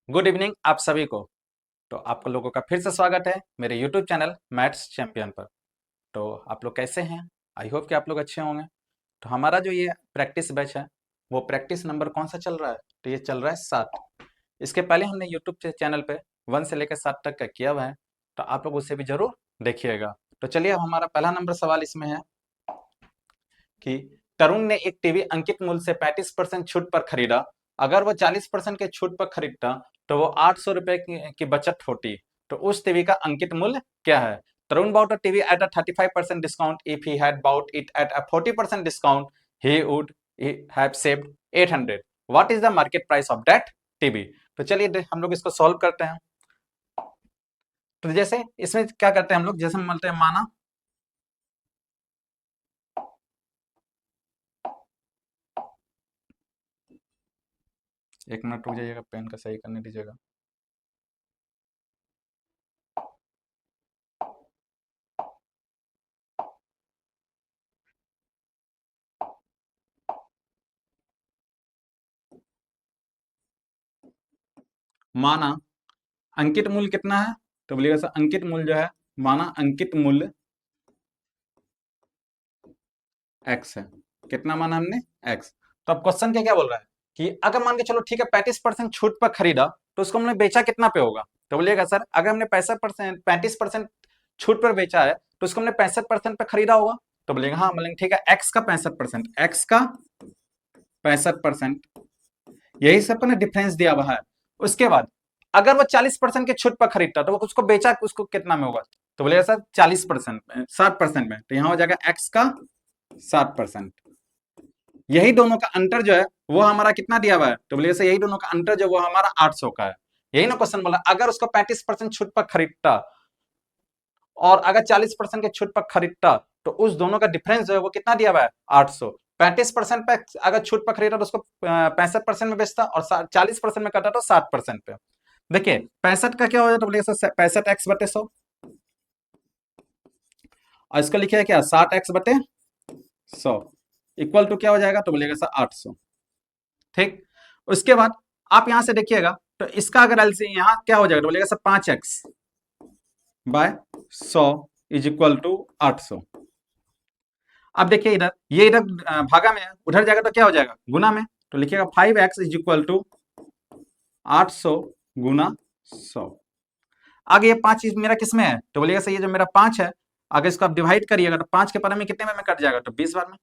Good evening आप सभी को। तो आप लोगों का फिर से स्वागत है मेरे यूट्यूब चैनल मैथ्स चैंपियन पर। तो आप लोग कैसे हैं? आई होप कि आप लोग अच्छे होंगे। तो हमारा जो ये प्रैक्टिस बैच है वो प्रैक्टिस नंबर कौन सा चल रहा है? तो ये चल रहा है 7। इसके पहले हमने यूट्यूब चैनल पे 1 से लेकर 7 तक का किया हुआ है, तो आप लोग उसे भी जरूर देखिएगा। तो चलिए, अब हमारा पहला नंबर सवाल इसमें है कि तरुण ने एक टीवी अंकित मूल्य से 35% छूट पर खरीदा। अगर वो 40% के छूट पर खरीदता तो वो 800 रुपए की बचत होती। तो उस टीवी का अंकित मूल्य क्या है? तरुण bought a TV at a 35% discount. If he had bought it at a 40% discount, he have saved 800. What is the market price of that TV? तो चलिए हम लोग इसको सॉल्व करते हैं। तो जैसे इसमें क्या करते हैं हम लोग, जैसे हम बोलते हैं माना, एक मिनट रुक जाइएगा, पेन का सही करने दीजिएगा। माना अंकित मूल्य कितना है? तो बोलिएगा सर अंकित मूल्य जो है, माना अंकित मूल्य x है। कितना माना हमने? x। तो अब क्वेश्चन क्या क्या बोल रहा है कि अगर मान के चलो ठीक है 35% छूट पर खरीदा तो उसको हमने बेचा कितना पे होगा? तो बोलिएगा सर अगर हमने 35% छूट पर बेचा है तो उसको हमने 65% पे खरीदा होगा। तो बोलेगा हाँ, बोलेंगे ठीक है x का 65%, x का 65%, यही सब ने डिफरेंस दिया हुआ है। उसके बाद अगर वो 40% के छूट पर खरीदता तो वो उसको बेचा उसको कितना में होगा? तो बोलेगा सर 40% में, 60% में। तो यहां हो जाएगा x का 60%। यही दोनों का अंतर जो है वो हमारा कितना दिया हुआ है? तो बोलिए सर यही दोनों का अंतर जो वो हमारा 800 का है। यही ना क्वेश्चन बोला, अगर उसको 35% छूट पर खरीदता और अगर 40% के छूट पर खरीदता तो उस दोनों का डिफरेंस जो है वो कितना दिया हुआ है? 800। 35% पे अगर छूट पर खरीदा तो उसको 65% में बेचता, और 40% में करता तो 60% पे। देखिए 65 का क्या हो जाए? तो बोलिए सर 65x/100, और इसको लिखिए क्या, 60x/100 इक्वल टू क्या हो जाएगा? तो बोलिएगा सर 800। ठीक। उसके बाद आप यहां से देखिएगा तो इसका अगर एलसीएम यहां क्या हो जाएगा? तो बोलिएगा sir 5x/100 is equal to 800। अब देखिए इधर ये इधर भागा में है, उधर जाएगा तो क्या हो जाएगा? गुना में। तो लिखिएगा 5x इज इक्वल टू 800 गुना 100। आगे ये 5 मेरा किस में है? तो बोलिएगा सर ये जो मेरा 5 है, अगर इसको आप डिवाइड करिएगा तो 5 के पारे में कितने में कट जाएगा? तो 20 बार में।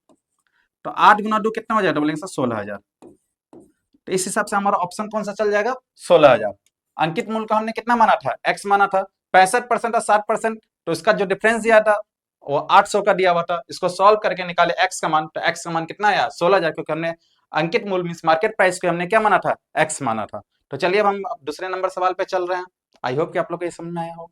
तो 8 गुना 2 कितना हो जाएगा? तो बोलेंगे सर 16,000। तो इस हिसाब से हमारा ऑप्शन कौन सा चल जाएगा? 16,000। अंकित मूल्य का हमने कितना माना था? x माना था। 65% और 60%, तो इसका जो डिफरेंस दिया था वो 800 का दिया हुआ था। इसको सॉल्व करके निकाले x का मान, तो x का मान कितना आया? 16,000, क्योंकि हमने अंकित मूल्य मींस मार्केट प्राइस को हमने क्या माना था? x माना था। तो चलिए अब हम दूसरे नंबर सवाल पे चल रहे हैं। आई होप कि आप लोग को ये समझ में आया हो।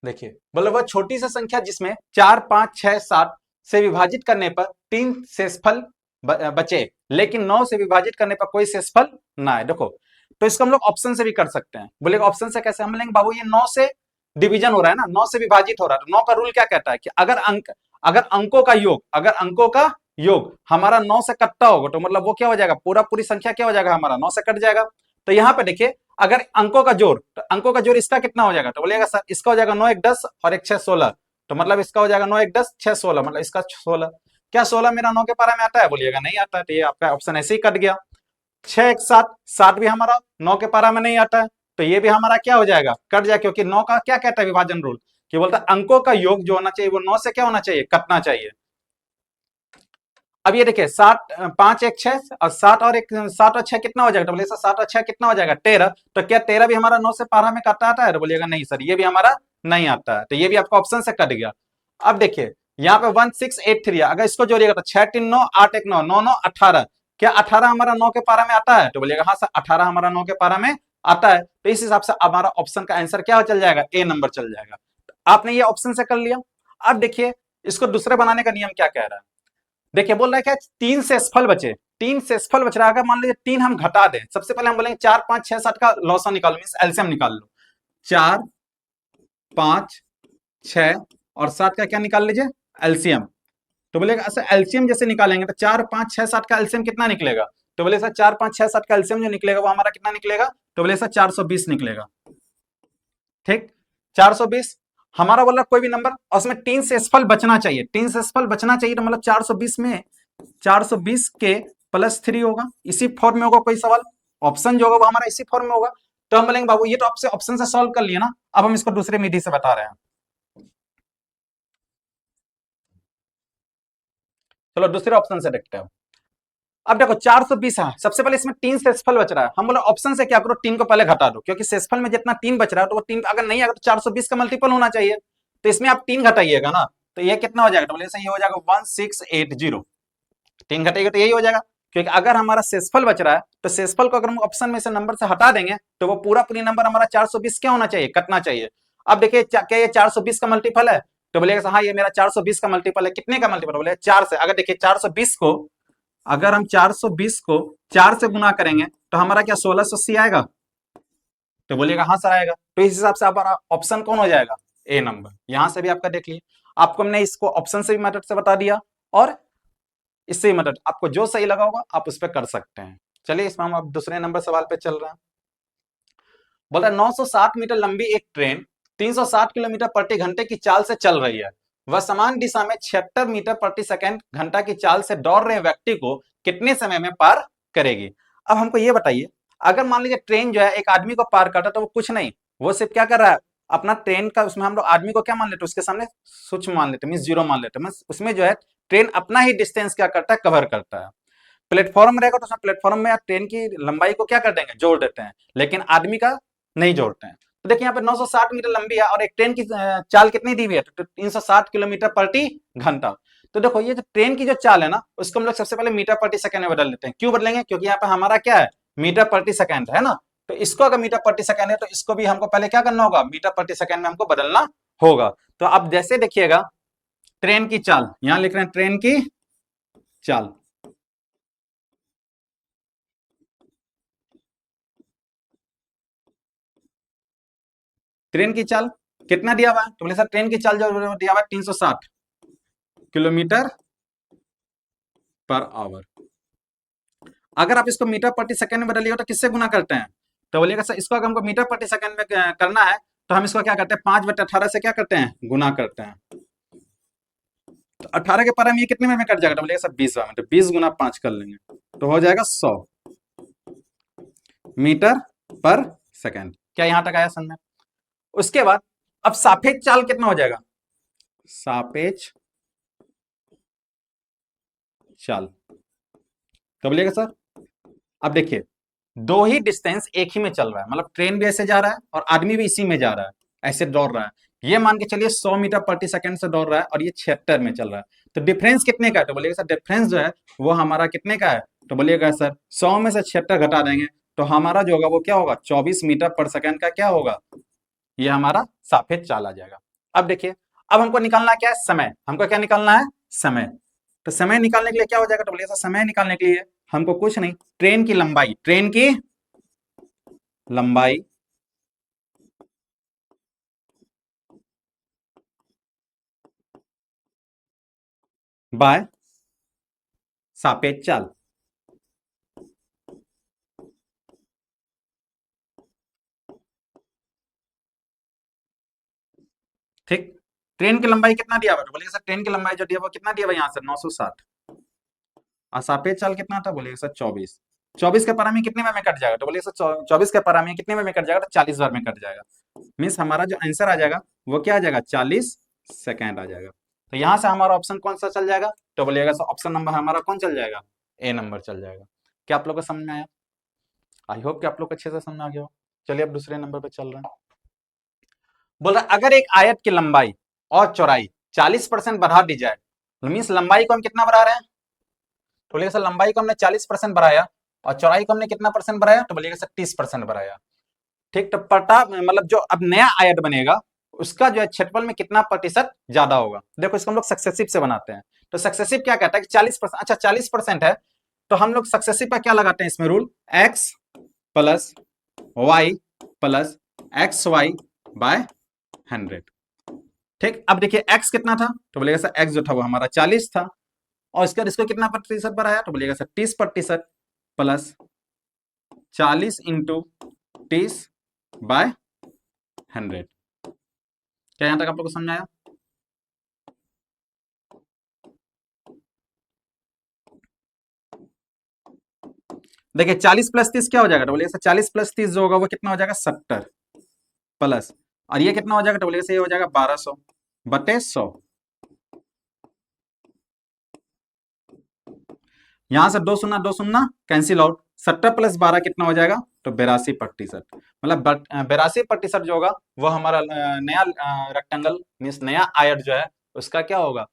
देखिए बोले वह छोटी सी संख्या जिसमें 4, 5, 6, 7 से विभाजित करने पर 3 शेषफल बचे, लेकिन 9 से विभाजित करने पर कोई शेषफल ना आए। देखो तो इसको हम लोग ऑप्शन से भी कर सकते हैं। बोले ऑप्शन से कैसे? हम बोलेंगे बाबू ये 9 से डिवीजन हो रहा है ना, 9 से विभाजित हो रहा है। तो 9 का रूल क्या कहता है कि अगर अंकों का योग हमारा 9 से कटता होगा तो मतलब वो क्या हो जाएगा? पूरी संख्या क्या हो जाएगा? हमारा 9 से कट जाएगा। तो यहाँ पे देखिए अगर अंकों का जोड़, तो अंकों का जोड़ इसका कितना हो जाएगा? तो बोलेगा सर इसका हो जाएगा 9 1 10 और 1 6 16। तो मतलब इसका हो जाएगा 9 1 10 6 16, मतलब इसका 16। क्या 16 मेरा 9 के पारा में आता है? बोलिएगा नहीं आता है। तो ये आपका ऑप्शन ऐसे ही कट गया। 6 1 7, 7 भी हमारा 9 के पारा में नहीं आता है, तो ये भी हमारा क्या हो जाएगा? कट जाए, क्योंकि 9 का क्या कहता है विभाजन रूल कि बोलता है अंकों का योग जो होना चाहिए वो 9 से क्या होना चाहिए? कटना चाहिए। अब ये देखिए 7 5 1 6 और 7 और 1 7 और 6 कितना हो जाएगा? तो बोलिए सर 7 और 6 कितना हो जाएगा? 13। तो क्या 13 भी हमारा 9 से पारा में काटा आता है? तो बोलिएगा नहीं सर, ये भी हमारा नहीं आता है। तो ये भी आपका ऑप्शन से कट गया। अब देखिए यहाँ पे 1683 है, अगर इसको जोड़िएगा तो 6 3 9 8 1 9 9 9 18। क्या 18 हमारा 9 के पारा में आता है? तो बोलिएगा हाँ सर 18 हमारा 9 के पारा में आता है। तो इस हिसाब से हमारा ऑप्शन का आंसर क्या चल जाएगा? ए नंबर चल जाएगा। आपने ये ऑप्शन से कर लिया। अब देखिए इसको दूसरे बनाने का नियम क्या कह रहा है। देखिए बोल रहा है क्या? 3 शेषफल बचे, 3 शेषफल बच रहा है। अगर मान लीजिए 3 हम घटा दें, सबसे पहले हम बोलेंगे 4 5 6 7 का लॉसा निकालो, मींस एलसीएम निकाल लो। 4 5 6 और 7 का क्या निकाल लीजिए? एलसीएम। तो बोलेगा अच्छा एलसीएम जैसे निकालेंगे तो 4 5 6 7 का एलसीएम कितना निकलेगा? तो बोले सर 4 5 6 7 का एलसीएम जो निकलेगा वो हमारा कितना निकलेगा, तो बोले सर 420 निकलेगा। ठीक, 420 हमारा बोला कोई भी नंबर और उसमें 3 शेषफल बचना चाहिए, 3 शेषफल बचना चाहिए, तो मतलब 420 में 420 के +3 होगा, इसी फॉर्म में होगा कोई सवाल, ऑप्शन जो होगा वो हमारा इसी फॉर्म में होगा। तो हम बोलेंगे बाबू ये तो आपसे ऑप्शन से सॉल्व कर लिया ना, अब हम इसको दूसरे विधि से बता रहे हैं। चलो दूसरे ऑप्शन से देखते हैं। अब देखो 420 है, सबसे पहले इसमें 3 शेषफल बच रहा है, हम बोले ऑप्शन से क्या करो 3 को पहले घटा दो, क्योंकि शेषफल में जितना 3 बच रहा है तो वो 3 अगर नहीं आएगा तो 420 का मल्टीपल होना चाहिए, तो इसमें आप 3 घटाइएगा ना, तो ये कितना हो जाएगा, तो बोले ये हो जाएगा 1680, 3 घटाइएगा तो यही हो जाएगा, क्योंकि अगर हमारा शेषफल बच रहा है तो शेषफल को अगर हम ऑप्शन में से नंबर से हटा देंगे तो वो पूरा पूरी नंबर हमारा 420 क्या होना चाहिए, कटना चाहिए। अब देखिए क्या ये 420 का मल्टीपल है, तो बोलेगा हाँ ये मेरा 420 का मल्टीपल है, कितने का मल्टीपल, बोले 4 से। अगर देखिए 420 को अगर हम 420 को 4 से गुना करेंगे तो हमारा क्या 1680 आएगा, तो बोलिएगा हाँ सर आएगा। तो इस हिसाब से हमारा ऑप्शन कौन हो जाएगा, ए नंबर। यहां से भी आपका देख लिए, आपको हमने इसको ऑप्शन से भी मेथड से बता दिया और इससे भी मेथड, आपको जो सही लगा होगा आप उस पर कर सकते हैं। चलिए इसमें हम अब दूसरे नंबर सवाल पे चल रहे हैं। बोल रहा है 960 मीटर लंबी एक ट्रेन 360 किलोमीटर प्रति घंटे की चाल से चल रही है, वह समान दिशा में 76 मीटर प्रति सेकंड घंटा की चाल से दौड़ रहे व्यक्ति को कितने समय में पार करेगी। अब हमको ये बताइए, अगर मान लीजिए ट्रेन जो है एक आदमी को पार करता है तो वो कुछ नहीं, वो सिर्फ क्या कर रहा है अपना ट्रेन का, उसमें हम लोग आदमी को क्या मान लेते हैं, उसके सामने सूक्ष्म मान लेते हैं, मीन जीरो मान लेते हैं, उसमें जो है ट्रेन अपना ही डिस्टेंस क्या करता है, कवर करता है। प्लेटफॉर्म रहेगा तो उसमें प्लेटफॉर्म में ट्रेन की लंबाई को क्या कर देंगे, जोड़ देते हैं, लेकिन आदमी का नहीं जोड़ते हैं। तो देखिए यहाँ पे 960 मीटर लंबी है और एक ट्रेन की चाल कितनी दी हुई है, तो 360 किलोमीटर प्रति घंटा। तो देखो ये जो ट्रेन की जो चाल है ना उसको हम लोग सबसे पहले मीटर प्रति सेकंड में बदल लेते हैं। क्यों बदलेंगे, क्योंकि यहाँ पे हमारा क्या है, मीटर प्रति सेकंड है ना, तो इसको अगर मीटर प्रति सेकंड है तो इसको भी हमको पहले क्या करना होगा, मीटर प्रति सेकंड में हमको बदलना होगा। तो अब जैसे देखिएगा ट्रेन की चाल, यहां लिख रहे हैं ट्रेन की चाल, ट्रेन की चाल कितना दिया हुआ है, तो बोले सर ट्रेन की चाल जो दिया हुआ है 360 किलोमीटर पर आवर। अगर आप इसको मीटर प्रति सेकंड में बदलिए तो किससे गुना करते हैं, तो बोलिएगा सर इसको अगर हमको मीटर प्रति सेकंड में करना है तो हम इसको क्या करते हैं 5/18 से क्या करते हैं, गुना करते हैं। तो 18 के पर हम ये कितने में कट जाएगा, तो बोलिएगा सर 20 में, तो 20 गुना 5 कर लेंगे तो हो जाएगा 100 मीटर पर सेकंड। क्या यहां तक आया समझ में। उसके बाद अब सापेक्ष चाल कितना हो जाएगा, सापेक्ष चाल, तो बोलिएगा सर अब देखिए दो ही डिस्टेंस एक ही में चल रहा है, मतलब ट्रेन भी ऐसे जा रहा है और आदमी भी इसी में जा रहा है, ऐसे दौड़ रहा है, ये मान के चलिए 100 मीटर प्रति सेकंड से दौड़ रहा है और ये 76 में चल रहा है, तो डिफरेंस कितने का है, तो बोलिएगा सर डिफरेंस जो है वो हमारा कितने का है, तो बोलिएगा सर 100 में से 76 घटा देंगे तो हमारा जो होगा वो क्या होगा 24 मीटर पर सेकंड का क्या होगा, ये हमारा सापेक्ष चाल आ जाएगा। अब देखिए अब हमको निकालना क्या है, समय, हमको क्या निकालना है, समय। तो समय निकालने के लिए क्या हो जाएगा, तो बोलिए समय निकालने के लिए हमको कुछ नहीं, ट्रेन की लंबाई, ट्रेन की लंबाई बाय सापेक्ष चाल। ठीक, ट्रेन की लंबाई कितना दिया हुआ, तो बोलिए सर ट्रेन की लंबाई जो दिया हुआ कितना दिया हुआ यहाँ से 960, और सापेक्ष चाल कितना था, बोलिए सर 24, 24 के परामी कितने में कट जाएगा, तो बोलिए सर 24 के परामी कितने में कट जाएगा, तो 40 बार में कट जाएगा, मीन्स हमारा जो आंसर आ जाएगा वो क्या आ जाएगा 40 सेकेंड आ जाएगा। तो यहां से हमारा ऑप्शन कौन सा चल जाएगा, तो बोलिएगा सर ऑप्शन नंबर हमारा कौन चल जाएगा, ए नंबर चल जाएगा। क्या आप लोग को समझ में आया, आई होप कि आप लोग अच्छे से समझ आ गया हो। चलिए अब दूसरे नंबर पे चल रहे हैं। बोल रहा अगर एक आयत की लंबाई और चौड़ाई 40% बढ़ा दी जाए, मीन्स लंबाई को हम कितना बढ़ा रहे हैं, तो बोलिएगा सर लंबाई को हमने 40% बढ़ाया और चौड़ाई को हमने कितना परसेंट बढ़ाया, तो बोलिएगा सर 30% बढ़ाया। ठीक, तो पटा मतलब जो अब नया आयत बनेगा उसका जो है क्षेत्रफल में कितना प्रतिशत ज्यादा होगा। देखो इसको हम लोग सक्सेसिव से बनाते हैं, तो सक्सेसिव क्या कहता है कि 40%, अच्छा 40% है तो हम लोग सक्सेसिव का क्या लगाते हैं इसमें rule, x plus y plus x y by 100। ठीक, अब देखिए x कितना था, तो बोलेगा सर x जो था वो हमारा 40 था और इसका कितना प्रतिशत बढ़ाया, तो बोलिएगा सर 30%। Plus 40 into 30/100। क्या यहां तक आप लोग को समझ आया? देखिए 40 प्लस 30 क्या हो जाएगा? तो बोलिए 40 प्लस 30 जो होगा वो कितना हो जाएगा? 70 प्लस, और ये कितना हो जाएगा? तो बोलिए ये हो जाएगा 1200 बटे 100। यहां से दो शून्ना कैंसिल आउट, 70 प्लस 12 कितना हो जाएगा? तो 82%। मतलब 82% जो होगा वो हमारा नया रेक्टेंगल मीन्स नया आयत जो है उसका क्या होगा?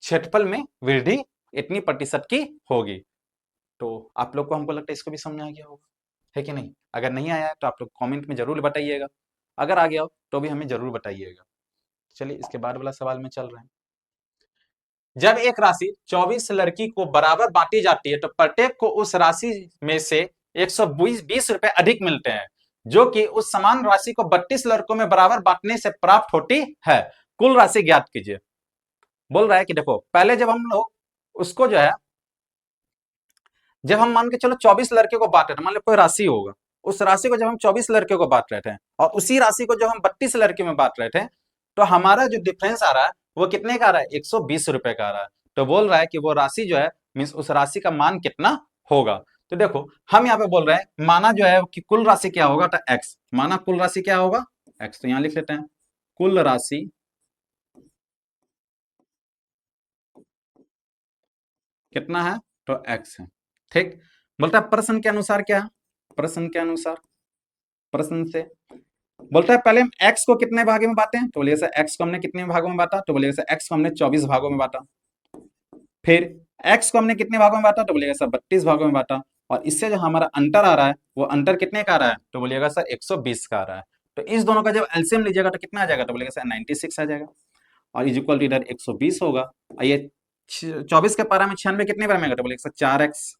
क्षेत्रफल में वृद्धि इतनी प्रतिशत की होगी। तो आप लोग को, हमको लगता है इसको भी समझ आ गया होगा, है कि नहीं? अगर नहीं आया है तो आप लोग कमेंट में जरूर बताइएगा, अगर आ गया हो तो भी हमें जरूर बताइएगा। चलिए इसके बाद वाला सवाल में चल रहे हैं। जब एक राशि 24 लड़की को बराबर बांटी जाती है तो प्रत्येक को उस राशि में से 120 रुपए अधिक मिलते हैं, जो कि उस समान राशि को 32 लड़कों में बराबर बांटने से प्राप्त होती है। कुल राशि ज्ञात कीजिए। बोल रहा है कि देखो, पहले जब हम लोग उसको जो है, जब हम मान के चलो 24 लड़के को बांट रहे थे, मान लो कोई राशि होगा, उस राशि को जब हम 24 लड़के को बांट रहे थे और उसी राशि को जब हम 32 लड़के में बांट रहे थे, तो हमारा जो डिफरेंस आ रहा है वो कितने का आ रहा है? 120 रुपए का आ रहा है। तो बोल रहा है कि वो राशि जो है मीन्स उस राशि का मान कितना होगा। तो देखो हम यहाँ पे बोल रहे हैं माना जो है कि कुल राशि क्या होगा, तो एक्स माना कुल राशि क्या होगा? एक्स। तो यहाँ लिख लेते हैं कुल राशि कितना है? तो एक्स है। ठीक। बोलता है प्रश्न के अनुसार क्या है? प्रश्न के अनुसार, प्रश्न से बोलता है पहले हम x को कितने भागे में बांटे हैं? तो बोलिए सर x को हमने कितने भागों में बांटा? तो बोलिए सर x को हमने 24 भागों में बांटा। फिर x को हमने कितने भागों में बांटा? तो बोलिएगा सर 32 भागों में बांटा। और इससे जो हमारा अंतर आ रहा है वो अंतर कितने का आ रहा है? तो बोलिएगा सर 120 का आ रहा है। तो इस दोनों का जब एलसीएम लीजिएगा तो कितना आ जाएगा? तो बोलिएगा सर 96 आ जाएगा। और इज इक्वल टू इधर 120 होगा। और ये 24 के पारा में 96 कितने बार में आएगा? तो बोलिएगा सर 4x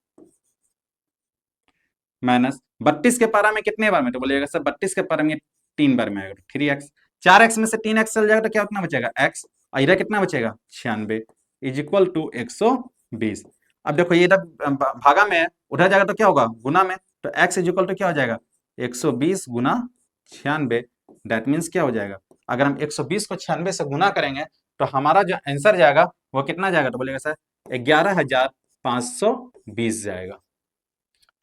माइनस 32 के पारा में कितने बार में? तो बोलिएगा सर 32 के पारा में 3 बार में आएगा, 3x। 4x में से 3x चल जाएगा तो क्या कितना बचेगा? x। और इधर कितना बचेगा? 96 इज इक्वल टू 120। अब देखो ये इधर भागा में है, उधर जाएगा तो क्या होगा? गुना में। तो x इज इक्वल टू क्या हो जाएगा? 120 गुना 96। दैट मीन्स क्या हो जाएगा? अगर हम 120 को 96 से गुना करेंगे तो हमारा जो आंसर जाएगा वो कितना जाएगा? तो बोलेगा सर 11,520 जाएगा।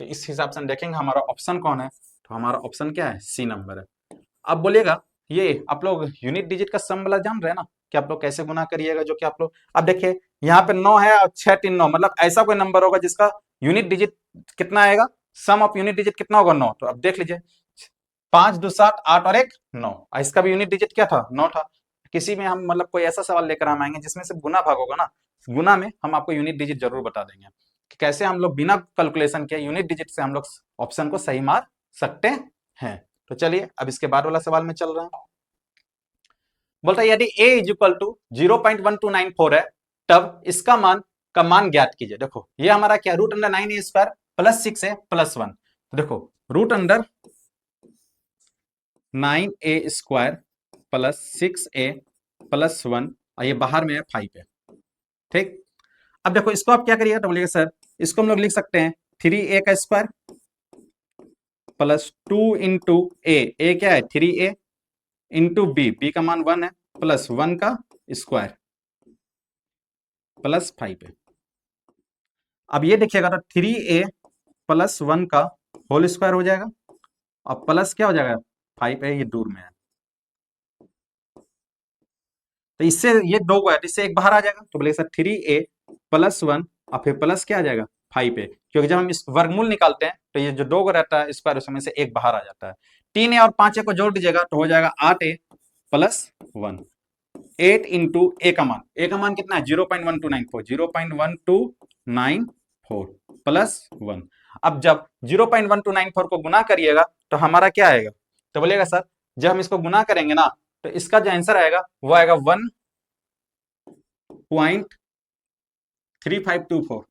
तो इस हिसाब से हम देखेंगे हमारा ऑप्शन कौन है। तो हमारा ऑप्शन क्या है? सी नंबर है। अब बोलिएगा ये आप लोग यूनिट डिजिट का सम वाला जान रहे हैं ना कि आप लोग कैसे गुना करिएगा, जो कि आप लोग अब देखिए यहाँ पे 9 है और 6 3 9, मतलब ऐसा कोई नंबर होगा जिसका यूनिट डिजिट कितना आएगा? सम ऑफ यूनिट डिजिट कितना होगा? 9। तो अब देख लीजिए 5 2 7 8 और 1 9, इसका भी यूनिट डिजिट क्या था? 9 था। किसी में हम मतलब कोई ऐसा सवाल लेकर हम आएंगे जिसमें से गुना भाग होगा ना, गुना में हम आपको यूनिट डिजिट जरूर बता देंगे कि कैसे हम लोग बिना कैलकुलेशन के यूनिट डिजिट से हम लोग ऑप्शन को सही मार सकते हैं। तो चलिए अब इसके बाद वाला सवाल में चल रहा है। बोलता है यदि a इज इक्वल टू 0.1294 है तब इसका मान ज्ञात कीजिए। देखो ये हमारा क्या? रूट अंडर 9a² प्लस 6 है प्लस 1। तो देखो root under 9a² plus 6a plus 1 और ये बाहर में है 5 है। ठीक। अब देखो इसको आप क्या करिएगा? तो बोलिएगा सर इसको हम लोग लिख सकते हैं 3a का स्क्वायर प्लस 2 इंटू ए क्या है? 3a इंटू बी का मान 1 है प्लस 1 का स्क्वायर प्लस 5 है। अब ये देखिएगा तो 3a प्लस 1 का होल स्क्वायर हो जाएगा और प्लस क्या हो जाएगा? 5 है, ये दूर में है। तो इससे ये दो को है तो इससे एक बाहर आ जाएगा। तो बोले सर 3a प्लस 1 और फिर प्लस क्या आ जाएगा? 5a, क्योंकि जब हम इस वर्गमूल निकालते हैं तो ये जो दो को रहता है स्क्वायर उसमें से एक बाहर आ जाता है। 3a और 5a को जोड़ दीजिएगा तो हो जाएगा 8a प्लस 1। 8 इंटू ए का मान कितना है? 0.1294, 0.1294 प्लस 1। अब जब 0.1294 को गुना करिएगा तो हमारा क्या आएगा? तो बोलिएगा सर जब हम इसको गुना करेंगे ना तो इसका जो आंसर आएगा वो आएगा 1.3524,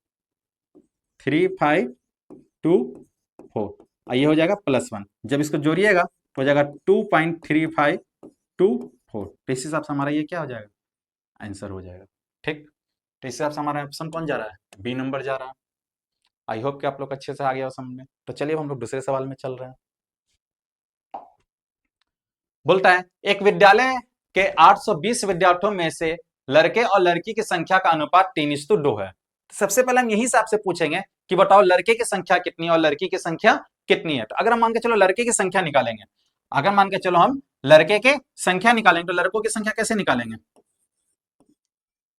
3524 और ये हो जाएगा प्लस 1। जब इसको जोड़िएगा तो हो जाएगा 2.3524। तो इस हिसाब से हमारा ये क्या हो जाएगा? आंसर हो जाएगा। ठीक। तो इस हिसाब से हमारा ऑप्शन कौन जा रहा है? बी नंबर जा रहा है। आई होप कि आप लोग अच्छे से आ गया हो समझ में। तो चलिए हम लोग दूसरे सवाल में चल रहे हैं। बोलता है एक विद्यालय के 820 विद्यार्थियों में से लड़के और लड़की की संख्या का अनुपात 3:2 है। सबसे पहले हम यही से आपसे पूछेंगे कि बताओ लड़के की संख्या कितनी है और लड़की की संख्या कितनी है। तो अगर हम मान के चलो लड़के की संख्या निकालेंगे, अगर मान के चलो हम लड़के की संख्या निकालेंगे तो लड़कों की संख्या कैसे निकालेंगे?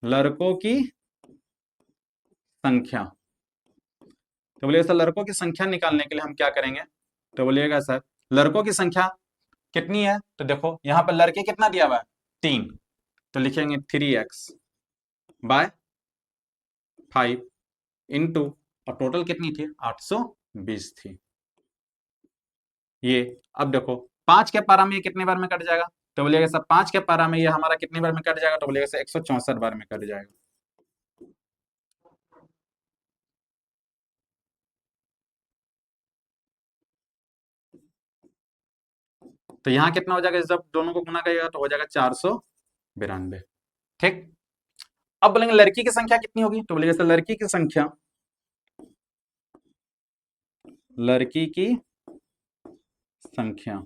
लड़कों की संख्या, तो बोलिएगा सर लड़कों की संख्या निकालने के लिए हम क्या करेंगे? तो बोलिएगा सर लड़कों की संख्या कितनी है? तो देखो यहां पर लड़के कितना दिया हुआ है? 3, तो लिखेंगे 3x बाय 5 इंटू, और टोटल कितनी थी? 820 थी ये। अब देखो 5 के पारा में ये कितने बार में कट जाएगा? तो बोलिएगा सर 5 के पारा में ये हमारा कितने बार में कट जाएगा? तो बोलिएगा सर 164 बार में कट जाएगा। तो यहाँ कितना हो जाएगा? जब दोनों को गुना करिएगा तो हो जाएगा 492। ठीक, अब बोलेंगे लड़की की संख्या कितनी होगी? तो बोलिएगा सर लड़की की संख्या, लड़की की संख्या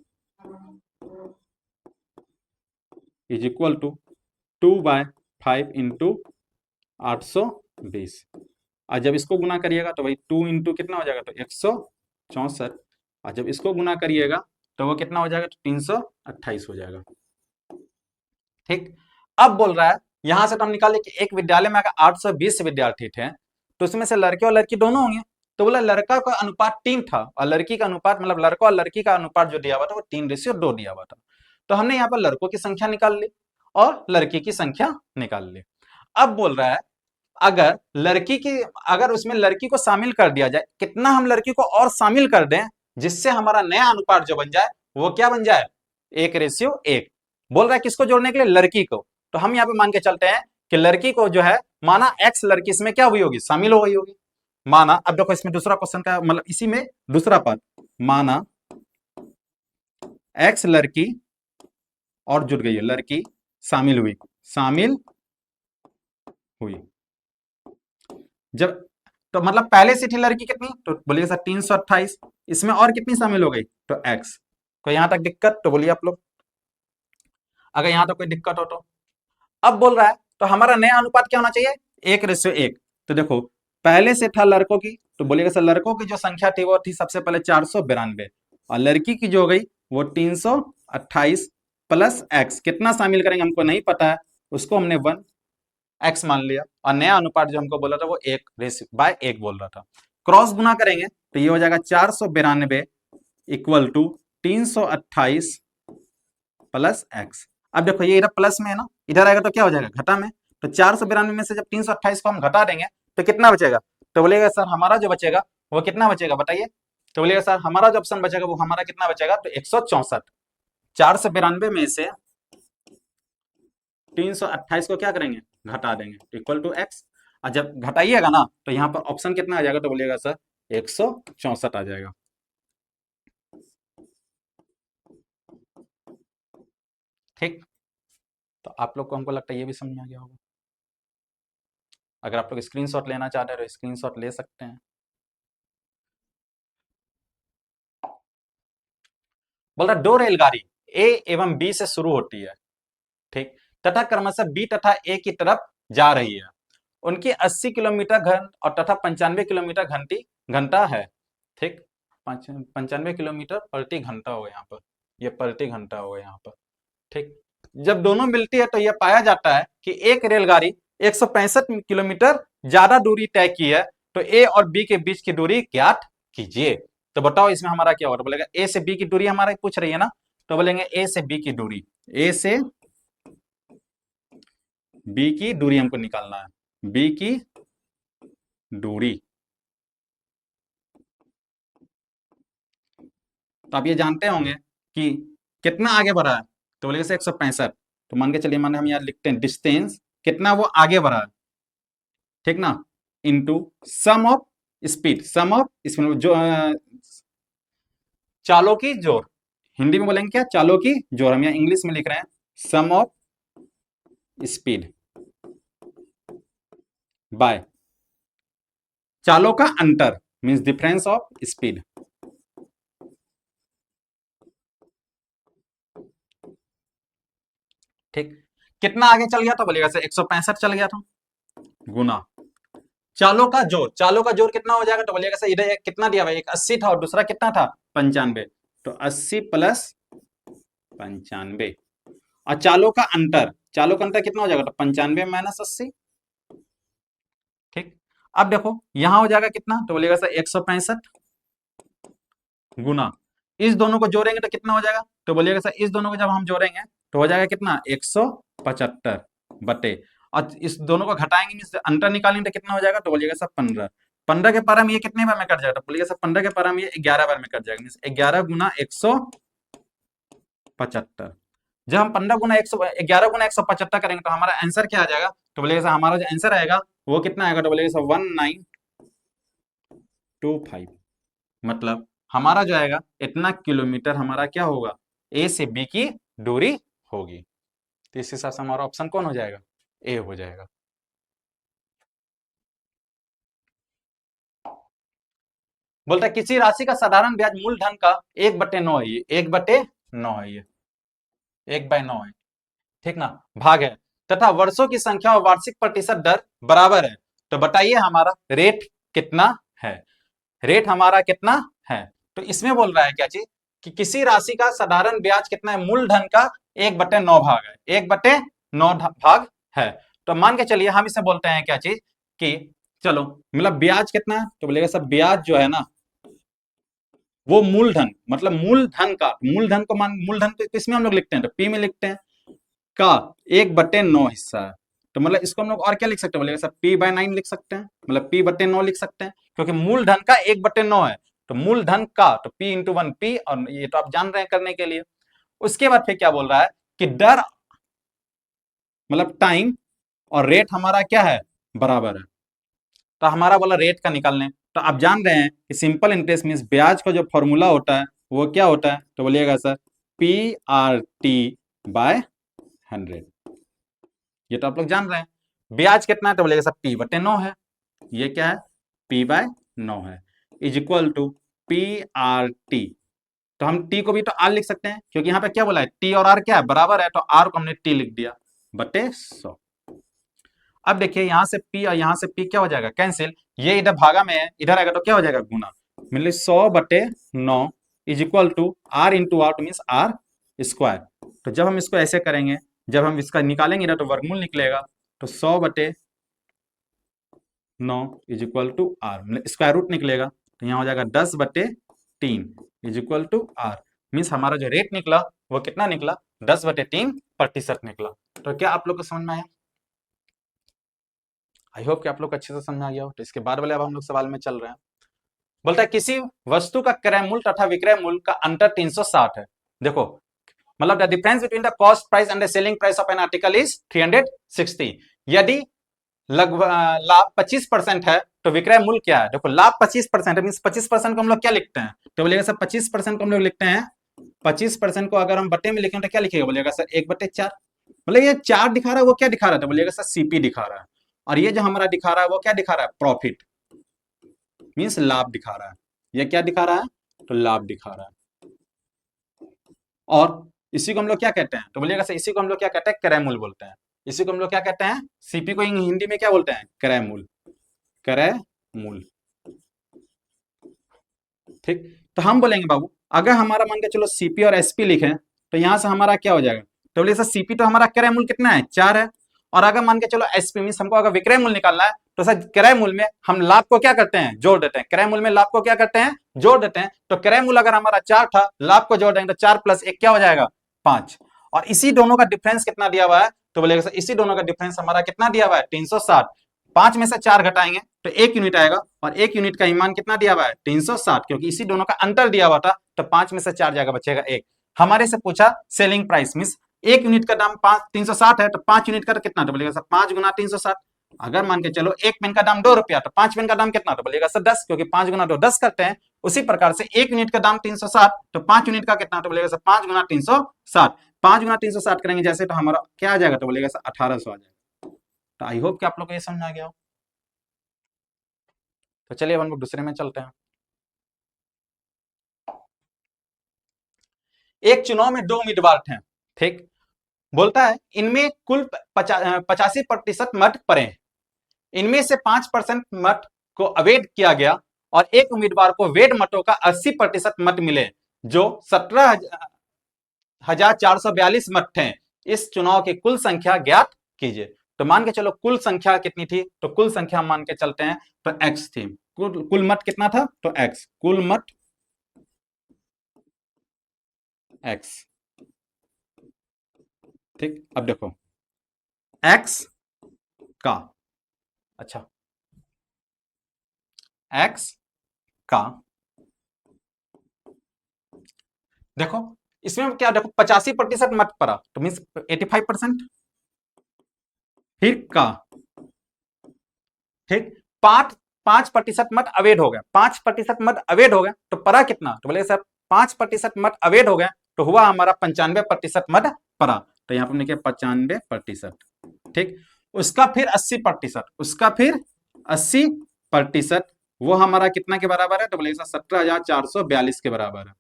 इज इक्वल टू 2/5 इंटू 820। और जब इसको गुना करिएगा तो भाई 2 इंटू कितना हो जाएगा? तो 164। और जब इसको गुना करिएगा तो वो कितना हो जाएगा? तो 328 हो जाएगा। ठीक, अब बोल रहा है यहां से तो हम निकाले कि एक विद्यालय में अगर 820 विद्यार्थी थे तो उसमें से लड़के और लड़की दोनों होंगे। तो बोला लड़का का अनुपात 3 था और लड़की का अनुपात, मतलब लड़का और लड़की का अनुपात जो दिया हुआ था वो 3:2 दिया हुआ था। तो हमने यहाँ पर लड़कों की संख्या निकाल ली और लड़की की संख्या निकाल ली। अब बोल रहा है अगर लड़की की, अगर उसमें लड़की को शामिल कर दिया जाए, कितना हम लड़की को और शामिल कर दें जिससे हमारा नया अनुपात जो बन जाए वो क्या बन जाए? 1:1। बोल रहा है किसको जोड़ने के लिए? लड़की को। तो हम यहाँ पे मान के चलते हैं कि लड़की को जो है, माना एक्स लड़की इसमें क्या हुई होगी? शामिल हो गई होगी। माना, अब देखो इसमें दूसरा क्वेश्चन का मतलब इसी में दूसरा पार्ट, माना एक्स लड़की और जुड़ गई है, लड़की शामिल हुई, शामिल हुई। जब, तो मतलब पहले से थी लड़की कितनी? तो बोलिए सर 328, इसमें और कितनी शामिल हो गई? तो एक्स। तो यहां तक दिक्कत? तो बोलिए आप लोग अगर यहां तक कोई दिक्कत हो तो। अब बोल रहा है तो हमारा नया अनुपात क्या होना चाहिए? 1:1। तो देखो पहले से था लड़कों की, तो बोलिएगा सर लड़कों की जो संख्या थी वो थी सबसे पहले 492, और लड़की की जो हो गई वो 328 प्लस एक्स। कितना शामिल करेंगे हमको नहीं पता है, उसको हमने 1x मान लिया, और नया अनुपात जो हमको बोला था वो 1:1 बोल रहा था। क्रॉस गुना करेंगे तो ये हो जाएगा 492 इक्वल टू 328 प्लस एक्स। अब देखो ये इधर प्लस में है ना, इधर आएगा तो क्या हो जाएगा? घटा में। तो 492 में से जब 328 को हम घटा देंगे तो कितना बचेगा? तो बोलेगा सर हमारा जो बचेगा वो कितना बचेगा बताइए? तो बोलेगा सर हमारा जो ऑप्शन बचेगा वो हमारा कितना बचेगा? तो 164। 492 में से 328 को क्या करेंगे? घटा देंगे, इक्वल टू एक्स। और जब घटाइएगा ना तो यहाँ पर ऑप्शन कितना आ जाएगा? तो बोलिएगा सर 164 आ जाएगा। ठीक, तो आप लोग को हमको लगता है ये भी समझ में आ गया होगा। अगर आप लोग स्क्रीनशॉट लेना चाहते हैं तो स्क्रीनशॉट ले सकते हैं। बोल रहा दो रेलगाड़ी ए एवं बी से शुरू होती है, ठीक, तथा क्रमशः बी तथा ए की तरफ जा रही है। उनकी 80 किलोमीटर घन और तथा 95 किलोमीटर घंटा है। ठीक, 95 किलोमीटर प्रति घंटा होगा यहाँ पर, ये प्रति घंटा होगा यहाँ पर। ठीक, जब दोनों मिलती है तो यह पाया जाता है कि एक रेलगाड़ी 165 किलोमीटर ज्यादा दूरी तय की है, तो ए और बी के बीच की दूरी ज्ञात कीजिए। तो बताओ इसमें हमारा क्या होगा? बोलेगा ए से बी की दूरी हमारा पूछ रही है ना, तो बोलेंगे ए से बी की दूरी, ए से बी की दूरी हमको निकालना है, बी की दूरी। तो आप ये जानते होंगे कि कितना आगे बढ़ा है? तो बोलेगा 165। तो मान के चलिए, मान हम यहाँ लिखते हैं डिस्टेंस, कितना वो आगे बढ़ा है, ठीक ना, into sum of speed, sum of speed जो चालों की जोड़, हिंदी में बोलेंगे क्या? चालों की जोड़। हम यहाँ इंग्लिश में लिख रहे हैं सम ऑफ स्पीड बाय चालों का अंतर, मीन्स डिफरेंस ऑफ स्पीड। ठीक, कितना आगे चल गया था बोलिएगा सर, 165 चल गया था, गुना चालों का जोर, चालों का जोर कितना हो जाएगा तो बोलिएगा सर, इधर कितना दिया हुआ है, एक 80 था और दूसरा कितना था 95, तो 80 प्लस 95। और चालों का अंतर, चालों का अंतर कितना हो जाएगा तो 95 माइनस 80। ठीक, अब देखो यहां हो जाएगा कितना तो बोलिएगा सर 165 गुना, इस दोनों को जोड़ेंगे तो कितना हो जाएगा तो बोलिएगा सर, इस दोनों को जब हम जोड़ेंगे तो हो जाएगा कितना 175 बटे, और इस दोनों को घटाएंगे मीन्स अंतर निकालेंगे तो कितना हो जाएगा तो बोलिएगा सर 15। 15 के पारा में ये कितने बार में कट जाएगा तो बोलिएगा सर 15 के पारा में ये 11 बार में कट जाएगा, मीन्स 11 गुना 175। जब हम 15 गुना 11 गुना 175 करेंगे तो हमारा आंसर क्या आ जाएगा तो बोलिएगा सर, हमारा जो आंसर आएगा वो कितना आएगा तो बोलिएगा सर 1925। मतलब हमारा जो आएगा इतना किलोमीटर हमारा क्या होगा, ए से बी की दूरी होगी। तो इस हिसाब से हमारा ऑप्शन कौन हो जाएगा, ए हो जाएगा। बोलता है किसी राशि का साधारण ब्याज मूलधन का 1/9 है, ये 1/9 है, ये 1/9 है, ठीक ना, भाग है, तथा वर्षों की संख्या और वार्षिक प्रतिशत दर बराबर है, तो बताइए हमारा रेट कितना है, रेट हमारा कितना है। तो इसमें बोल रहा है क्या चीज कि किसी राशि का साधारण ब्याज कितना है, मूलधन का 1/9 भाग है, 1/9 भाग है। तो मान के चलिए हम इसे बोलते हैं क्या चीज कि चलो मतलब ब्याज कितना है तो बोलेगा सब ब्याज जो है ना वो मूलधन, मतलब मूलधन का, मूलधन को मान, मूलधन को किसमें हम लोग लिखते हैं तो पी में लिखते हैं, का 1/9 हिस्सा है। तो मतलब इसको हम लोग और क्या लिख सकते हैं बोलेगा सर, p/9 लिख सकते हैं, मतलब p/9 लिख सकते हैं, क्योंकि मूलधन का 1/9 है, तो मूलधन का तो p इंटू 1 p, और ये तो आप जान रहे हैं करने के लिए। उसके बाद फिर क्या बोल रहा है कि दर मतलब टाइम और रेट हमारा क्या है बराबर है, तो हमारा बोला रेट का निकालने, तो आप जान रहे हैं कि सिंपल इंटरेस्ट मीन्स ब्याज का जो फॉर्मूला होता है वो क्या होता है तो बोलिएगा सर PRT/100, ये तो आप लोग जान रहे हैं। ब्याज कितना है तो बोलेगा सर p/9 है, ये क्या है p/9 है, इज इक्वल टू PRT। तो हम t को भी तो r लिख सकते हैं, क्योंकि यहाँ पे क्या बोला है t और r क्या है बराबर है, तो r को हमने t लिख दिया बटे 100। अब देखिए यहां से p और यहां से p क्या हो जाएगा कैंसिल, ये इधर भागा में है, इधर आएगा तो क्या हो जाएगा गुना, मतलब 100/9 is equal to r into r means r square. तो जब हम इसको ऐसे करेंगे, जब हम इसका निकालेंगे ना तो वर्गमूल निकलेगा, तो 100/9 इज इक्वल टू आर, मतलब स्क्वायर रूट निकलेगा, तो यहाँ हो जाएगा 10/3 is equal to r, means हमारा जो रेट निकला वो कितना निकला 10/3% निकला। तो क्या आप लोग को समझ में आया, आई होप कि आप लोग अच्छे से समझ आ गया हो। तो इसके बाद वाले अब हम लोग सवाल में चल रहे हैं। बोलता है किसी वस्तु का क्रय मूल्य तथा विक्रय मूल्य का अंतर 360 है। देखो मतलब the difference between the cost price and the selling price of an article is 360। यदि लगभग लाभ 25% है तो विक्रय मूल्य क्या है, देखो लाभ 25% है, मीन 25% को हम लोग क्या लिखते हैं तो बोलेगा सर 25% को हम लोग लिखते हैं, 25% को अगर हम बटे में लिखें तो क्या लिखेगा बोलेगा सर 1/4, मतलब ये 4 दिखा रहा है, वो क्या दिखा रहा है तो बोलेगा सर सीपी दिखा रहा है, और ये जो हमारा दिखा रहा है वो क्या दिखा रहा है प्रॉफिट, मीन्स लाभ दिखा रहा है, ये क्या दिखा रहा है तो लाभ दिखा रहा है। और इसी को हम लोग क्या कहते हैं तो बोलिएगा सर, इसी को हम लोग क्या कहते हैं क्रय मूल्य बोलते हैं, इसी को हम लोग क्या कहते हैं सीपी को हिंदी में क्या बोलते हैं क्रय मूल्य, क्रय मूल्य। ठीक, तो हम बोलेंगे बाबू अगर हमारा मान के चलो सीपी और एसपी लिखे तो यहां से हमारा क्या हो जाएगा तो बोलिए सर सीपी तो हमारा क्रय मूल्य कितना है 4 है, और अगर मान के चलो एसपी मीन हमको अगर विक्रय मूल्य निकालना है तो सर क्रय मूल्य में हम लाभ को क्या करते हैं जोड़ देते हैं, क्रय मूल्य में लाभ को क्या करते हैं जोड़ देते हैं, तो क्रय मूल्य अगर हमारा 4 था, लाभ को जोड़ देंगे तो 4 + 1 क्या हो जाएगा 5, और इसी दोनों का डिफरेंस कितना दिया हुआ है तो बोलेगा सर इसी दोनों का डिफरेंस हमारा कितना दिया हुआ है 360, 5 में से 4 घटाएंगे तो 1 यूनिट आएगा, और 1 यूनिट का मान कितना दिया हुआ है 360, क्योंकि इसी दोनों का अंतर दिया हुआ था, तो 5 में से 4 जाएगा बचेगा 1। हमारे से पूछा सेलिंग प्राइस मीन 1 यूनिट का दाम 360 है, तो 5 यूनिट का कितना तो बोलेगा सर 5 गुना 360। अगर मान के चलो 1 पेन का दाम 2 रुपया तो 5 पेन का दाम कितना तो बोलेगा सर 10, क्योंकि 5 गुना 2 10 करते हैं। उसी प्रकार से 1 यूनिट का दाम 360, तो 5 यूनिट का कितना तो बोलेगा सर 5 गुना 360, 5 गुना 360 करेंगे जैसे तो हमारा क्या आ जाएगा तो बोलेगा सर 1800 आ जाएगा। तो आई होप कि आप लोग को ये समझ आ गया हो। तो चलिए अब हम लोग दूसरे में चलते हैं। एक चुनाव में 2 उम्मीदवार थे, ठीक। बोलता है इनमें कुल 85% मत पड़े हैं। इनमें से 5% मत को अवैध किया गया और एक उम्मीदवार को वैध मतों का 80% मत मिले, जो 17,442 मत थे। इस चुनाव की कुल संख्या ज्ञात कीजिए। तो मान के चलो कुल संख्या कितनी थी, तो कुल संख्या मान के चलते हैं तो एक्स थी। कुल मत कितना था, तो एक्स, कुल मत एक्स, ठीक। अब देखो एक्स का, अच्छा एक्स का, देखो इसमें क्या, देखो 85% मत पड़ा तो मीन 85%, फिर का, ठीक। 5% मत अवैध हो गया, 5% मत अवैध हो गया तो पड़ा कितना, तो बोले सर 5% मत अवैध हो गया तो हुआ हमारा 95% मत पड़ा। तो यहां पर लिखे 95%, ठीक। उसका फिर 80%, उसका फिर 80%, वो हमारा कितना के बराबर है, तो बोले 17,442 के बराबर है।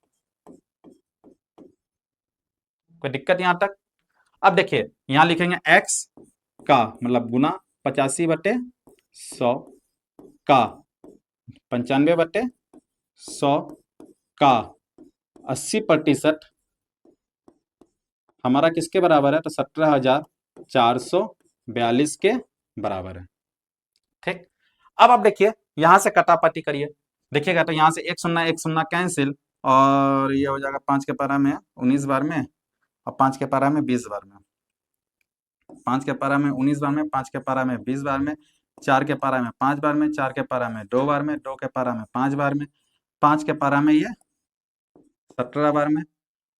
कोई दिक्कत यहां तक। अब देखिए यहां लिखेंगे x का मतलब गुना 85/100 का 95/100 का 80% हमारा किसके बराबर है, तो 17,442 के बराबर है, ठीक। अब आप देखिए यहां से कटापटी करिए, देखिएगा तो यहां से एक शून्य कैंसिल, और ये हो जाएगा 5 के पारा में 19 बार में, और 5 के पारा में 20 बार में, 5 के पारा में 19 बार में, 5 के पारा में 20 बार में, 4 के पारा में 5 बार में, 4 के पारा में 2 बार में, 2 के पारा में 5 बार में, 5 के पारा में ये 17 बार में।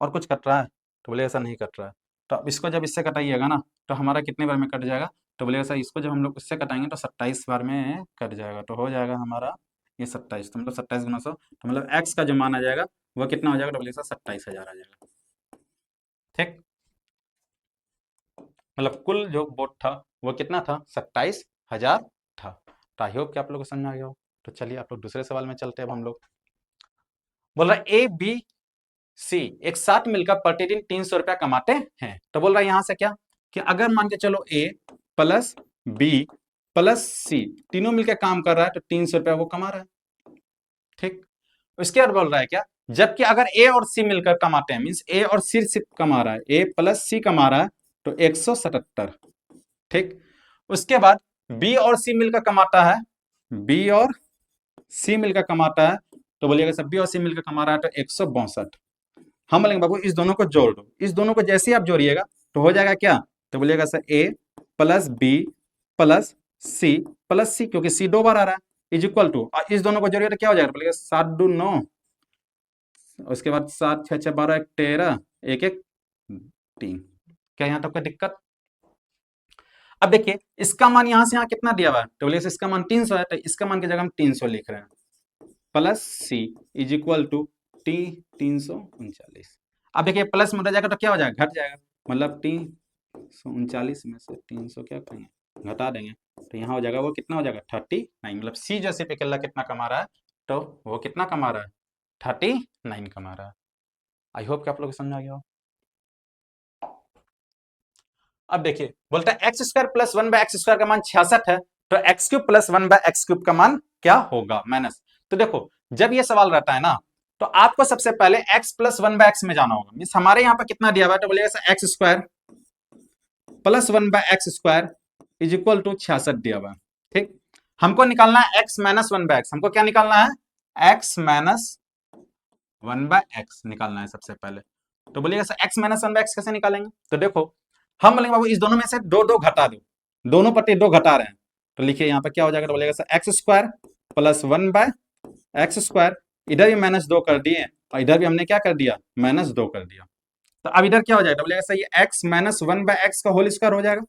और कुछ कट रहा है, तो बोले ऐसा नहीं कट रहा है। तो अब इसको जब इससे कटाइएगा ना तो हमारा कितने बार में कट जाएगा, तो बोले ऐसा इसको जब हम लोग इससे कटाएंगे तो 27 बार में कट जाएगा, तो हो जाएगा हमारा ये 27, तो मतलब 27 गुना 100, तो मतलब एक्स का जो मान आ जाएगा वह कितना हो जाएगा, तो बोले ऐसा 27,000 आ जाएगा, ठीक। मतलब कुल जो वोट था वो कितना था, 27,000 था। तो आई होप कि आप लोग को समझ में आ गया हो। तो चलिए आप लोग दूसरे सवाल में चलते हैं अब हम लोग। बोल रहा है ए बी सी एक साथ मिलकर प्रतिदिन 300 रुपया कमाते हैं। तो बोल रहा है यहां से क्या, कि अगर मान के चलो ए प्लस बी प्लस सी तीनों मिलकर काम कर रहा है तो 300 रुपया वो कमा रहा है, ठीक। उसके बाद बोल रहा है क्या, जबकि अगर ए और सी मिलकर कमाते हैं, मीन्स ए और सी सिर्फ कमा रहा है, ए प्लस सी कमा रहा है तो 177, ठीक। उसके बाद बी और सी मिलकर कमाता है, बी और सी मिलकर कमाता है, तो बोलिएगा सर बी और सी मिलकर कमा रहा है तो 162। हम बोलेंगे बाबू इस दोनों को जोड़ दो, इस दोनों को जैसे ही आप जोड़िएगा तो हो जाएगा क्या, तो बोलिएगा sir A plus B plus C plus C, क्योंकि सी 2 बार आ रहा है, इज इक्वल टू, और इस दोनों को जोड़िएगा तो क्या हो जाएगा, बोलिएगा 7×2 9, उसके बाद 7×6=12 13 1 1 3। क्या यहां तक कोई दिक्कत। अब देखिए इसका मान यहां से यहां कितना दिया हुआ है, तो बोलिए इसका मान 300 है, तो इसका मान की जगह हम 300 लिख रहे हैं, plus c is equal to t 339। अब देखिए प्लस में उधर जाएगा तो क्या हो जाएगा, घट जाएगा, मतलब 339 में से 300 क्या करेंगे, घटा देंगे, तो यहाँ हो जाएगा वो कितना हो जाएगा 39, मतलब सी जैसे पे अकेला कितना कमा रहा है, तो वो कितना कमा रहा है 39 कमा रहा है। आई होप कि आप लोग को समझ आ गया हो। अब देखिए बोलता है एक्स स्क्वायर प्लस 1/x² का मान 66 है, तो एक्स क्यूब प्लस 1/x³ का मान क्या होगा, माइनस। तो देखो जब ये सवाल रहता है ना तो आपको सबसे पहले x प्लस 1/x में जाना होगा, मीन्स हमारे यहाँ पर कितना दिया हुआ है, तो बोलिएगा x square plus 1/x² is equal to 66 दिया हुआ है, ठीक। हमको निकालना है x माइनस 1/x, हमको क्या निकालना है x माइनस 1/x निकालना है सबसे पहले। तो बोलिएगा सर x माइनस 1/x कैसे निकालेंगे, तो देखो हम बोलेंगे बाबू इस दोनों में से दो दो घटा दो, दोनों पट्टी दो घटा रहे हैं, तो लिखिए यहाँ पर क्या हो जाएगा, तो बोलेगा sir x square plus 1/x², इधर भी -2 कर दिए और इधर भी हमने क्या कर दिया -2 कर दिया, तो अब इधर क्या हो जाएगा, बोलेगा सर ये x माइनस 1/x का होल स्क्वायर हो जाएगा,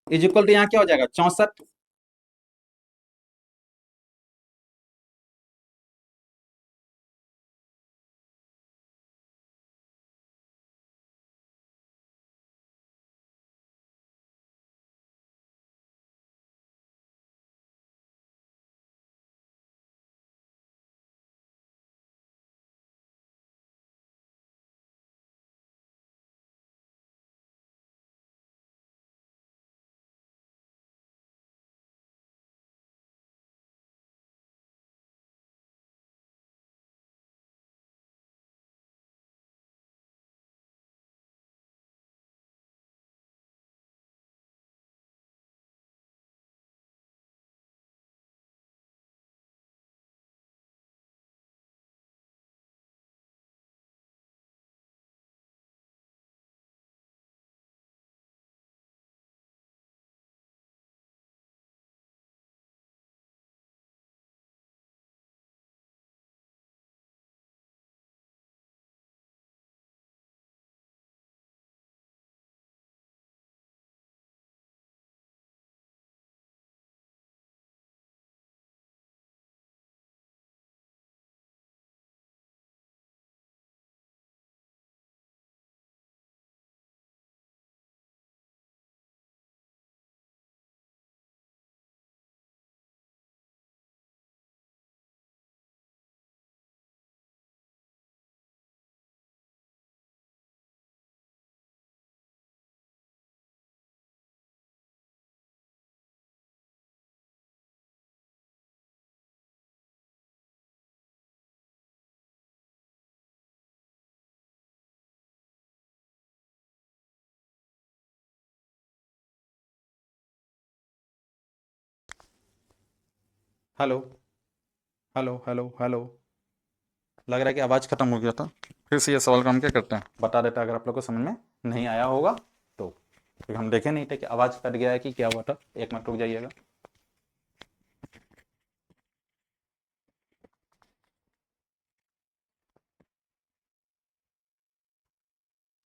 इज इक्वल टू यहाँ क्या हो जाएगा 64। Hello hello hello hello. लग रहा है कि आवाज़ खत्म हो गया था। फिर से ये सवाल का हम क्या करते हैं, बता देते हैं अगर आप लोग को समझ में नहीं आया होगा तो, क्योंकि हम देखे नहीं थे कि आवाज़ कट गया है कि क्या हुआ था। एक मिनट रुक जाइएगा।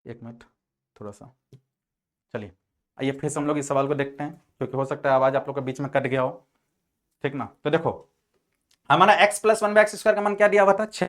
एक मिनट, थोड़ा सा। चलिए, आइए फिर से हम लोग इस सवाल को देखते हैं, क्योंकि हो सकता है आवाज़ आप लोग के बीच में कट गया हो। ठीक ना, तो देखो हमारा x plus one by x square का मान क्या दिया हुआ था, 6।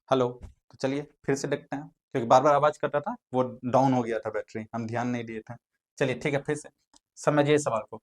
हेलो, तो चलिए फिर से देखते हैं, क्योंकि बार बार आवाज़ कट रहा था, वो डाउन हो गया था बैटरी, हम ध्यान नहीं दिए थे। चलिए ठीक है, फिर से समझिए सवाल को।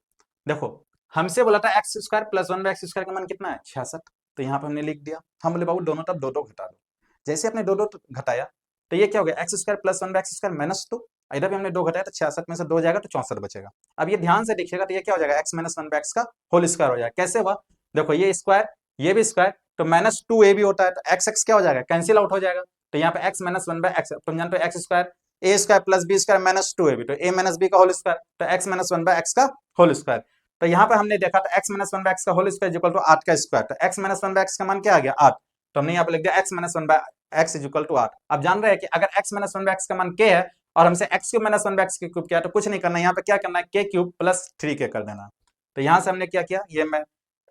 देखो, हमसे बोला था x square plus one by x square का मान कितना है, 66। तो यहाँ पे हमने लिख दिया। हम बोले बाबू दोनों तरफ दो दो घटा दो। जैसे अपने दो दो घटाया, तो ये क्या हो गया, x square plus one by x square minus to. इधर भी हमने दो घटाया तो 66 में से दो जाएगा तो 64 बचेगा। अब ये ध्यान से देखिएगा, तो ये क्या हो जाएगा, x minus one by x का होल स्क्वायर हो जाएगा। कैसे हुआ, देखो ये स्क्वायर ये भी स्क्वायर, तो माइनस टू ए भी होता है, तो एक्स एक्स क्या हो जाएगा, कैंसिल आउट हो जाएगा। तो यहाँ पे x minus one by x, तुम जानते हो x square a square plus b square minus two a b, तो ए माइनस बी का होल स्क्वायर, तो x minus one by x का होल स्क्वायर। तो यहाँ पे हमने देखा था x minus one by x का होल स्क्वायर इक्वल टू 8 का स्क्वायर, तो x minus one by x का मान क्या आ गया, 8। तो हमने यहाँ पे लिख दिया x minus one by x is equal to 8। अब जान रहे हैं कि अगर x minus one by x का मान के है और हमसे x cube minus one by x cube किया, तो कुछ नहीं करना, यहाँ पे क्या करना है, के क्यूब प्लस 3 के कर देना। तो यहाँ से हमने क्या किया, ये मैं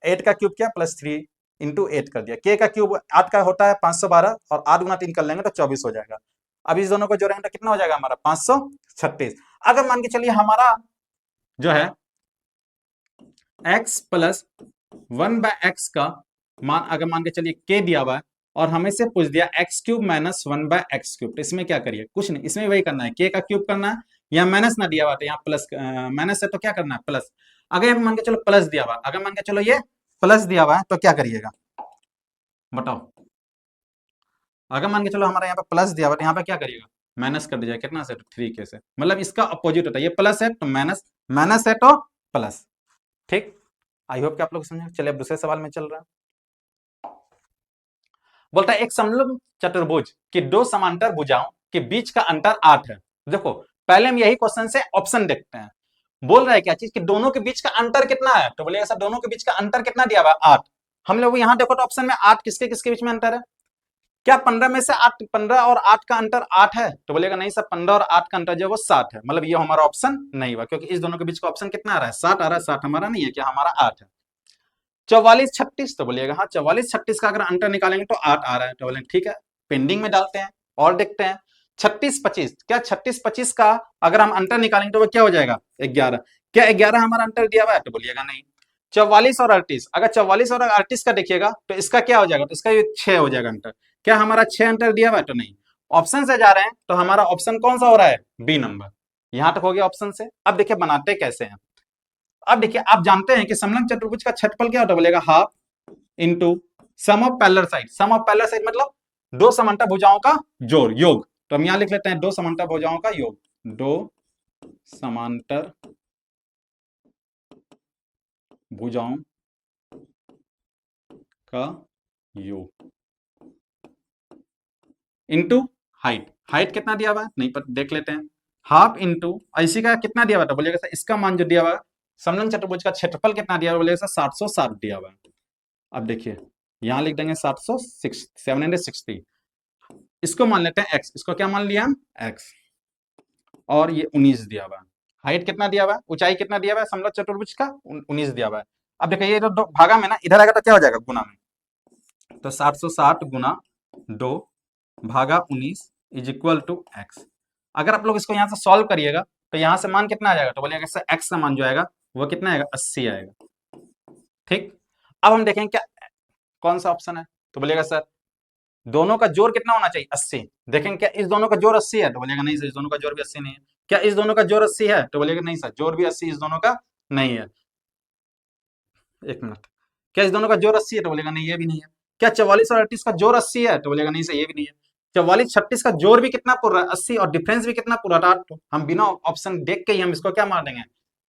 8 का क्यूब किया प्लस 3 इंटू 8 कर दिया। के का क्यूब 8 का होता है 512, और 8 गुना 3 कर लेंगे तो 24 हो जाएगा। अब इस दोनों को जोड़ेंगे तो कितना हो जाएगा हमारा, 536। अगर मान के चलिए हमारा जो है x plus one by x का मान, अगर मान के चलिए k दिया हुआ है और हमें से पूछ दिया x cube minus one by x cube, तो इसमें क्या करिए, कुछ नहीं, इसमें वही करना है, k का क्यूब करना है। यहाँ माइनस ना दिया हुआ तो यहाँ प्लस, माइनस है तो क्या करना है, प्लस। अगर यहाँ मान के चलो प्लस दिया हुआ, अगर मान के चलो ये प्लस दिया हुआ है तो क्या करिएगा, बताओ। अगर मान के चलो हमारा यहाँ पे प्लस दिया हुआ तो यहाँ पे क्या करिएगा, माइनस कर दीजिएगा। कितना से, 3 के से, मतलब इसका अपोजिट होता है, ये प्लस है तो माइनस, माइनस है तो प्लस। ठीक, आई होप कि आप लोग समझे। चलिए अब दूसरे सवाल में चल रहा है। बोलता है एक समलंब चतुर्भुज की दो समांतर भुजाओं के बीच का अंतर 8 है। देखो पहले हम यही क्वेश्चन से ऑप्शन देखते हैं। बोल रहा है क्या चीज, कि दोनों के बीच का अंतर कितना है, तो बोले ऐसा दोनों के बीच का अंतर कितना दिया हुआ है, 8। हम लोग यहाँ देखो तो ऑप्शन में 8 किसके किसके बीच में अंतर है, क्या 15 में से 8, 15 और 8 का अंतर 8 है, तो बोलेगा नहीं सर, 15 और 8 का अंतर जो है वो 7 है। मतलब ये हमारा ऑप्शन नहीं हुआ, क्योंकि इस दोनों के बीच का ऑप्शन कितना आ रहा है, 7 आ रहा है। 7 हमारा नहीं है, क्या हमारा 8 है। 44 36, तो बोलिएगा हाँ 44 36 का अगर अंतर निकालेंगे तो 8 आ रहा है, तो बोलेंगे ठीक है, पेंडिंग में डालते हैं और देखते हैं। 36 25, क्या 36 25 का अगर हम अंतर निकालेंगे तो वो क्या हो जाएगा, 11। क्या 11 हमारा अंतर दिया हुआ है, तो बोलिएगा नहीं। 44 और 38, अगर 44 और 38 का देखिएगा तो इसका क्या हो जाएगा, तो इसका 6 हो जाएगा अंतर। क्या हमारा 6 अंतर दिया हुआ है, तो नहीं। ऑप्शन से जा रहे हैं तो हमारा ऑप्शन कौन सा हो रहा है, बी नंबर। यहां तक हो गया ऑप्शन से। अब देखिए बनाते कैसे हैं। अब देखिए आप जानते हैं कि समलंब चतुर्भुज का क्षेत्रफल क्या होता है, बोलेगा half into sum of parallel side. Sum of parallel side मतलब दो समांतर भुजाओं का जोड़, योग। तो हम यहां लिख लेते हैं दो समांतर भुजाओं का योग, दो समांतर भुजाओं का योग इंटू हाइट। हाइट कितना दिया हुआ है नहीं पर देख लेते हैं, हाफ इंटू इसी का कितना दिया हुआ था, बोलिएगा सर इसका मान जो दिया हुआ है, समलंब चतुर्भुज का क्षेत्रफल कितना दिया हुआ, बोलिएगा सर 760 दिया हुआ है। अब देखिए यहां लिख देंगे 760, इसको मान लेते हैं x, इसको क्या मान लिया हम x, और ये 19 दिया हुआ है। हाइट कितना दिया हुआ है, ऊंचाई कितना दिया हुआ है समलंब चतुर्भुज का, 19 दिया हुआ है। अब देखिए ये तो भागा में ना, इधर आएगा तो क्या हो जाएगा, गुना में। तो 760 गुना 2 भागा 19 इज इक्वल टू x। अगर आप लोग इसको यहाँ से सॉल्व करिएगा तो यहाँ से मान कितना आ जाएगा, तो बोलिएगा सर x का मान जो आएगा वो कितना आएगा, 80 आएगा। ठीक, अब हम देखेंगे क्या कौन सा ऑप्शन है, तो बोलेगा सर दोनों का जोड़ कितना होना चाहिए 80। देखेंगे क्या इस दोनों का जोड़ 80 है, तो बोलेगा नहीं सर इस दोनों का जोड़ भी 80 नहीं है। क्या इस दोनों का जोड़ 80 है, तो बोलेगा नहीं सर जोड़ भी 80 इस दोनों का नहीं है। एक मिनट, क्या इस दोनों का जोड़ 80 है, तो बोलेगा नहीं ये भी नहीं है। क्या 44 और 38 का जोड़ 80 है, तो बोलेगा नहीं सर ये भी नहीं है। 44 36 का जोड़ भी कितना पूरा है 80 और डिफरेंस भी कितना पूरा था 8। हम बिना ऑप्शन देख के ही हम इसको क्या मार देंगे,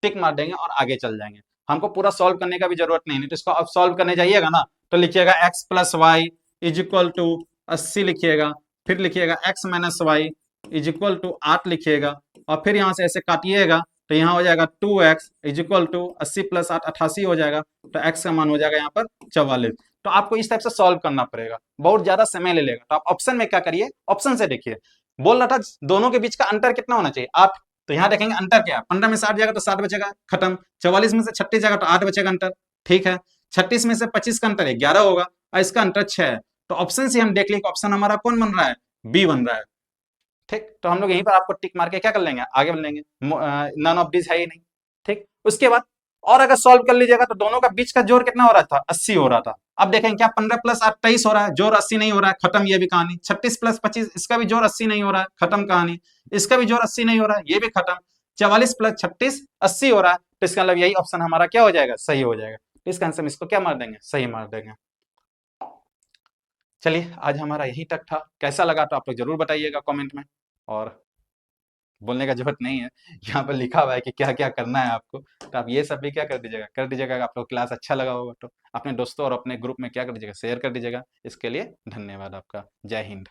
टिक मार देंगे और आगे चल जाएंगे। हमको पूरा सॉल्व करने का भी जरूरत नहीं है, तो इसको अब सॉल्व करने जाइएगा ना तो लिखिएगा x plus y is equal to 80 लिखिएगा, फिर लिखिएगा x minus y is equal to 8 लिखिएगा, और फिर यहाँ से ऐसे काटिएगा तो यहाँ हो जाएगा 2x is equal to 80 plus 8 88 हो जाएगा, तो x का मान हो जाएगा यहाँ पर 44। तो आपको इस टाइप से सॉल्व करना पड़ेगा, बहुत ज्यादा समय ले लेगा। तो आप ऑप्शन में क्या करिए, ऑप्शन से देखिए, बोल रहा था दोनों के बीच का अंतर कितना होना चाहिए 8, तो यहाँ देखेंगे अंतर क्या है, 15 में से 8 जाएगा तो 7 बचेगा खत्म, 44 में से 36 जाएगा तो 8 बचेगा अंतर, ठीक है। 36 में से 25 का अंतर है 11 होगा और इसका अंतर 6 है, तो ऑप्शन से हम देख लेंगे ऑप्शन हमारा कौन बन रहा है, बी बन रहा है। ठीक, तो हम लोग यहीं पर आपको टिक मार के क्या कर लेंगे, आगे बढ़ लेंगे, नन ऑफ दिस है ही नहीं। ठीक, उसके बाद और अगर सॉल्व कर लीजिएगा तो दोनों का बीच का जोड़ कितना हो रहा था 80 हो रहा था। अब देखें क्या 15 प्लस 8 23 हो रहा है, जोड़ 80 नहीं हो रहा है, खत्म ये भी कहानी। 36 प्लस 25 इसका भी जोड़ 80 नहीं हो रहा है, खत्म कहानी। इसका भी जोड़ 80 नहीं हो रहा है, ये भी खत्म। 44 प्लस 36 80 हो रहा है, तो इसका मतलब यही ऑप्शन हमारा क्या हो जाएगा, सही हो जाएगा। तो इसका आंसर इसको क्या मार देंगे, सही मार देंगे। चलिए आज हमारा यही तक था, कैसा लगा तो आप लोग जरूर बताइएगा कमेंट में, और बोलने का जरूरत नहीं है, यहाँ पर लिखा हुआ है कि क्या क्या करना है आपको, तो आप ये सब भी क्या कर दीजिएगा, कर दीजिएगा। अगर आप लोग क्लास अच्छा लगा होगा तो अपने दोस्तों और अपने ग्रुप में क्या कर दीजिएगा, शेयर कर दीजिएगा। इसके लिए धन्यवाद आपका, जय हिंद।